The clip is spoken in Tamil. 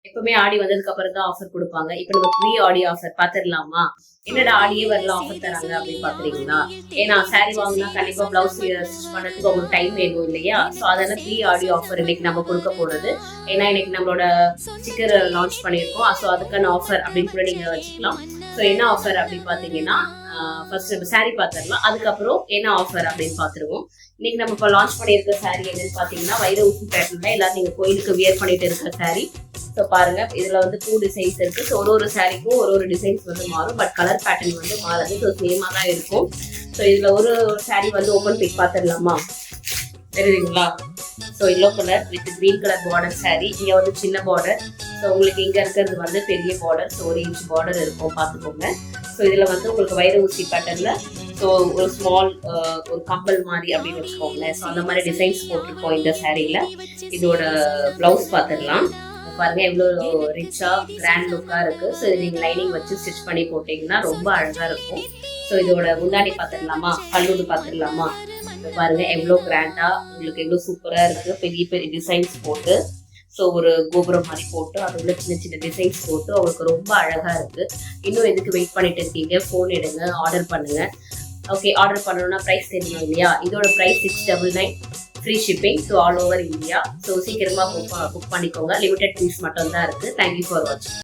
எப்பவுமே ஆடி வந்ததுக்கு அப்புறம் தான் ஆஃபர் கொடுப்பாங்க. இப்ப நம்ம ப்ரீ ஆடி ஆஃபர் பாத்துடலாமா? என்னடா ஆடியே வரல ஆஃபர் தராங்க அப்படின்னு பாக்குறீங்களா? ஏன்னா சாரி வாங்கினா கண்டிப்பா பிளவுஸ் ஸ்டிச் பண்றதுக்கு உங்களுக்கு டைம் வேணும் இல்லையா? சோ அதனால ப்ரீ ஆடி ஆஃபர் இன்னைக்கு நம்ம கொடுக்க போறது. ஏன்னா இன்னைக்கு நம்மளோட ஸ்டிக்கர் லான்ச் பண்ணிருக்கோம். சோ அதுக்கான ஆஃபர் அப்படின்னு கூட நீங்க வச்சுக்கலாம். சோ என்ன ஆஃபர் அப்படின்னு பாத்தீங்கன்னா, ஃபர்ஸ்ட் சாரி பாத்துடலாம். அதுக்கப்புறம் என்ன ஆஃபர் அப்படின்னு பாத்துருவோம். இன்னைக்கு நம்ம இப்போ லான்ச் பண்ணியிருக்க சாரி என்னன்னு பாத்தீங்கன்னா, வைர ஊசி பேட்டர்ல எல்லாரும் நீங்க கோயிலுக்கு வியர் பண்ணிட்டு இருக்க சாரி. ஸோ பாருங்க, இதுல வந்து 2 டிசைன்ஸ் இருக்கு. ஸோ ஒரு சாரிக்கும் ஒரு டிசைன்ஸ் வந்து மாறும். பட் கலர் பேட்டர்ன் வந்து மாறாது. ஸோ சேமா தான் இருக்கும். ஸோ இதுல ஒரு சாரி வந்து ஓப்பன் பிக் பார்த்துடலாமா? தெரியுதுங்களா? So yellow colour with green colour border sorry. இங்க வந்து சின்ன பார்டர். ஸோ உங்களுக்கு இங்க இருக்கிறது வந்து பெரிய பார்டர். ஸோ 1 இன்ச் பார்டர் இருக்கும், பார்த்துக்கோங்க. ஸோ இதுல வந்து உங்களுக்கு வைர ஊசி பேட்டர்ல ஸோ ஒரு ஸ்மால் ஒரு கம்பல் மாதிரி அப்படின்னு வச்சுக்கோங்களேன். ஸோ அந்த மாதிரி டிசைன்ஸ் போட்டிருக்கோம் இந்த சாரியில. இதோட பிளவுஸ் பார்த்துடலாம். பாருங்க எவ்வளோ ரிச்சா கிராண்ட் லுக்கா இருக்கு. ஸோ இது நீங்க லைனிங் வச்சு ஸ்டிச் பண்ணி போட்டீங்கன்னா ரொம்ப அழகா இருக்கும். ஸோ இதோட முன்னாடி பார்த்துடலாமா? பல்லூடு பார்த்துடலாமா? பாருங்க எவ்வளோ கிராண்டா உங்களுக்கு எவ்வளோ சூப்பரா இருக்கு. பெரிய பெரிய டிசைன்ஸ் போட்டு ஸோ ஒரு கோபுரம் மாதிரி போட்டு அதுல சின்ன சின்ன டிசைன்ஸ் போட்டு அவங்களுக்கு ரொம்ப அழகா இருக்கு. இன்னும் எதுக்கு வெயிட் பண்ணிட்டு இருக்கீங்க? ஃபோன் எடுங்க, ஆர்டர் பண்ணுங்க. ஓகே, ஆர்டர் பண்ணணும்னா ப்ரைஸ் தெரியும் இல்லையா? இதோட price 699, free shipping to all over India. So சீக்கிரமா புக் பண்ணிக்கோங்க. லிமிடெட் பீஸ் மட்டும் தான் இருக்கு. தேங்க்யூ ஃபார் வாட்சிங்.